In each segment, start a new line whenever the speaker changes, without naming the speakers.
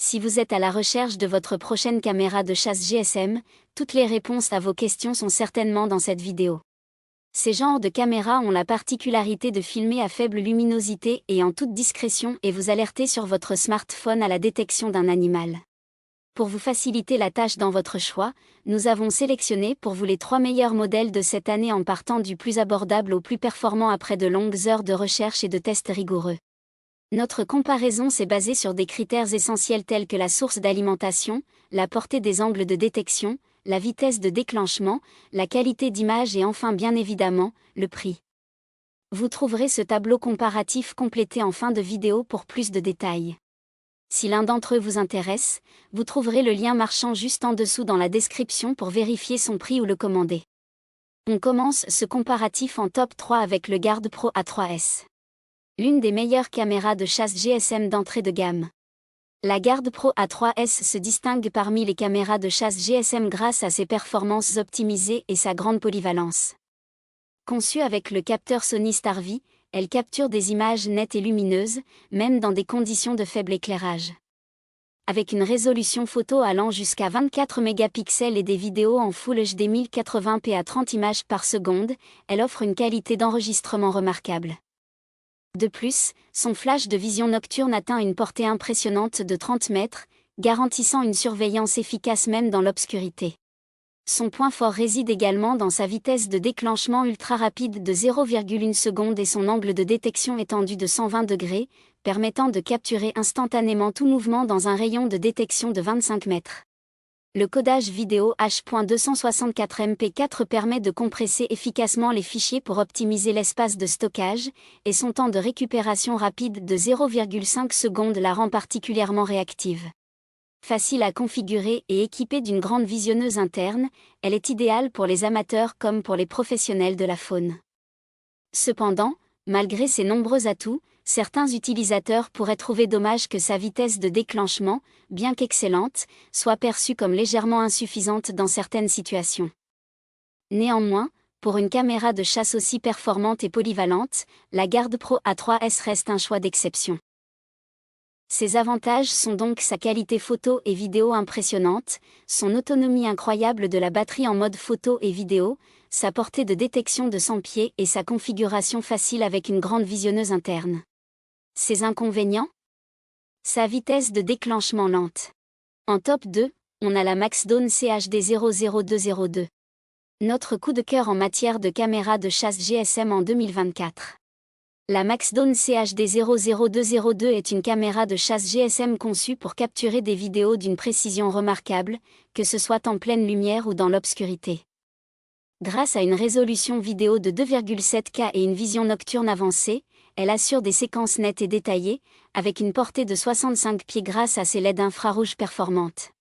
Si vous êtes à la recherche de votre prochaine caméra de chasse GSM, toutes les réponses à vos questions sont certainement dans cette vidéo. Ces genres de caméras ont la particularité de filmer à faible luminosité et en toute discrétion et vous alerter sur votre smartphone à la détection d'un animal. Pour vous faciliter la tâche dans votre choix, nous avons sélectionné pour vous les 3 meilleurs modèles de cette année en partant du plus abordable au plus performant après de longues heures de recherche et de tests rigoureux. Notre comparaison s'est basée sur des critères essentiels tels que la source d'alimentation, la portée des angles de détection, la vitesse de déclenchement, la qualité d'image et enfin bien évidemment, le prix. Vous trouverez ce tableau comparatif complété en fin de vidéo pour plus de détails. Si l'un d'entre eux vous intéresse, vous trouverez le lien marchand juste en dessous dans la description pour vérifier son prix ou le commander. On commence ce comparatif en top 3 avec le Guard Pro A3S. L'une des meilleures caméras de chasse GSM d'entrée de gamme. La Guard Pro A3S se distingue parmi les caméras de chasse GSM grâce à ses performances optimisées et sa grande polyvalence. Conçue avec le capteur Sony Star-V, elle capture des images nettes et lumineuses, même dans des conditions de faible éclairage. Avec une résolution photo allant jusqu'à 24 mégapixels et des vidéos en Full HD 1080p à 30 images par seconde, elle offre une qualité d'enregistrement remarquable. De plus, son flash de vision nocturne atteint une portée impressionnante de 30 mètres, garantissant une surveillance efficace même dans l'obscurité. Son point fort réside également dans sa vitesse de déclenchement ultra rapide de 0,1 seconde et son angle de détection étendu de 120 degrés, permettant de capturer instantanément tout mouvement dans un rayon de détection de 25 mètres. Le codage vidéo H.264MP4 permet de compresser efficacement les fichiers pour optimiser l'espace de stockage, et son temps de récupération rapide de 0,5 secondes la rend particulièrement réactive. Facile à configurer et équipée d'une grande visionneuse interne, elle est idéale pour les amateurs comme pour les professionnels de la faune. Cependant, malgré ses nombreux atouts, certains utilisateurs pourraient trouver dommage que sa vitesse de déclenchement, bien qu'excellente, soit perçue comme légèrement insuffisante dans certaines situations. Néanmoins, pour une caméra de chasse aussi performante et polyvalente, la Guard Pro A3S reste un choix d'exception. Ses avantages sont donc sa qualité photo et vidéo impressionnante, son autonomie incroyable de la batterie en mode photo et vidéo, sa portée de détection de 100 pieds et sa configuration facile avec une grande visionneuse interne. Ses inconvénients ? Sa vitesse de déclenchement lente. En top 2, on a la Maxdome CHD00202. Notre coup de cœur en matière de caméra de chasse GSM en 2024. La Maxdome CHD00202 est une caméra de chasse GSM conçue pour capturer des vidéos d'une précision remarquable, que ce soit en pleine lumière ou dans l'obscurité. Grâce à une résolution vidéo de 2,7K et une vision nocturne avancée, elle assure des séquences nettes et détaillées, avec une portée de 65 pieds grâce à ses LED infrarouges performantes.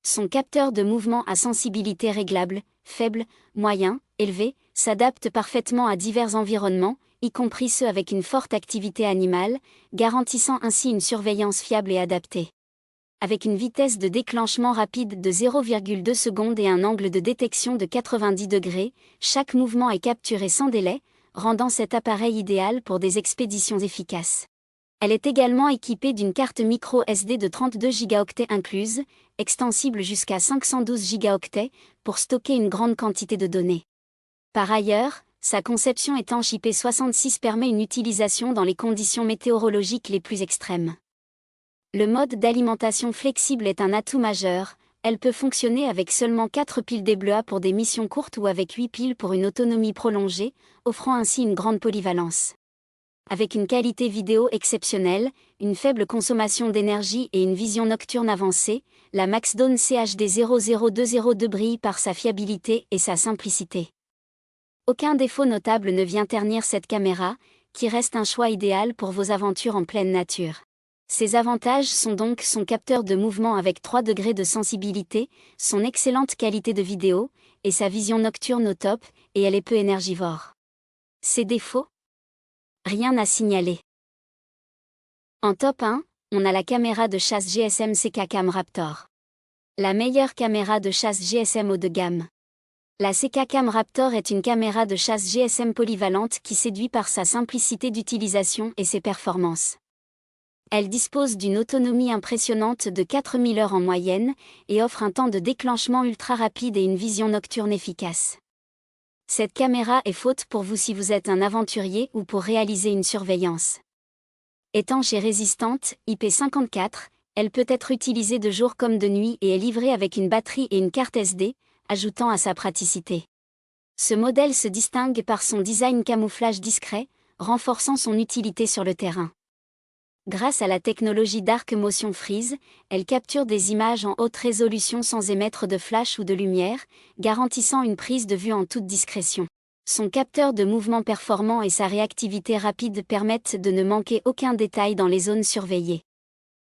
Son capteur de mouvement à sensibilité réglable, faible, moyen, élevé, s'adapte parfaitement à divers environnements, y compris ceux avec une forte activité animale, garantissant ainsi une surveillance fiable et adaptée. Avec une vitesse de déclenchement rapide de 0,2 secondes et un angle de détection de 90 degrés, chaque mouvement est capturé sans délai, rendant cet appareil idéal pour des expéditions efficaces. Elle est également équipée d'une carte micro SD de 32 Go incluse, extensible jusqu'à 512 Go, pour stocker une grande quantité de données. Par ailleurs, sa conception étanche IP66 permet une utilisation dans les conditions météorologiques les plus extrêmes. Le mode d'alimentation flexible est un atout majeur, elle peut fonctionner avec seulement 4 piles DBLA pour des missions courtes ou avec 8 piles pour une autonomie prolongée, offrant ainsi une grande polyvalence. Avec une qualité vidéo exceptionnelle, une faible consommation d'énergie et une vision nocturne avancée, la Maxdome CHD00202 brille par sa fiabilité et sa simplicité. Aucun défaut notable ne vient ternir cette caméra, qui reste un choix idéal pour vos aventures en pleine nature. Ses avantages sont donc son capteur de mouvement avec 3 degrés de sensibilité, son excellente qualité de vidéo, et sa vision nocturne au top, et elle est peu énergivore. Ses défauts ? Rien à signaler. En top 1, on a la caméra de chasse GSM CK-Cam Raptor. La meilleure caméra de chasse GSM haut de gamme. La CK-Cam Raptor est une caméra de chasse GSM polyvalente qui séduit par sa simplicité d'utilisation et ses performances. Elle dispose d'une autonomie impressionnante de 4000 heures en moyenne, et offre un temps de déclenchement ultra rapide et une vision nocturne efficace. Cette caméra est faite pour vous si vous êtes un aventurier ou pour réaliser une surveillance. Étanche et résistante, IP54, elle peut être utilisée de jour comme de nuit et est livrée avec une batterie et une carte SD, ajoutant à sa praticité. Ce modèle se distingue par son design camouflage discret, renforçant son utilité sur le terrain. Grâce à la technologie Dark Motion Freeze, elle capture des images en haute résolution sans émettre de flash ou de lumière, garantissant une prise de vue en toute discrétion. Son capteur de mouvement performant et sa réactivité rapide permettent de ne manquer aucun détail dans les zones surveillées.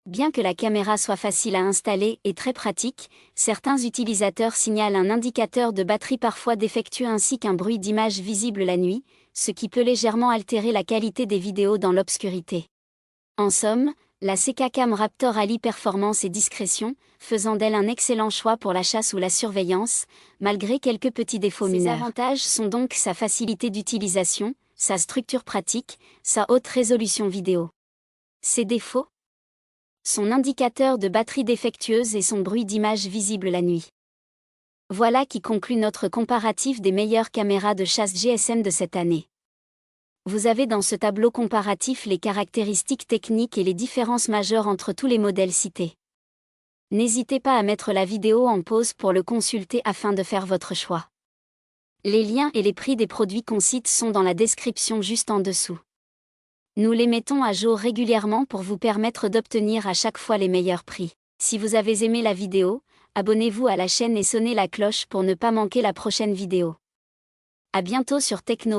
Bien que la caméra soit facile à installer et très pratique, certains utilisateurs signalent un indicateur de batterie parfois défectueux ainsi qu'un bruit d'image visible la nuit, ce qui peut légèrement altérer la qualité des vidéos dans l'obscurité. En somme, la CK-Cam Raptor allie performance et discrétion, faisant d'elle un excellent choix pour la chasse ou la surveillance, malgré quelques petits défauts mineurs. Ses avantages sont donc sa facilité d'utilisation, sa structure pratique, sa haute résolution vidéo. Ses défauts ? Son indicateur de batterie défectueuse et son bruit d'image visible la nuit. Voilà qui conclut notre comparatif des meilleures caméras de chasse GSM de cette année. Vous avez dans ce tableau comparatif les caractéristiques techniques et les différences majeures entre tous les modèles cités. N'hésitez pas à mettre la vidéo en pause pour le consulter afin de faire votre choix. Les liens et les prix des produits qu'on cite sont dans la description juste en dessous. Nous les mettons à jour régulièrement pour vous permettre d'obtenir à chaque fois les meilleurs prix. Si vous avez aimé la vidéo, abonnez-vous à la chaîne et sonnez la cloche pour ne pas manquer la prochaine vidéo. À bientôt sur Techno.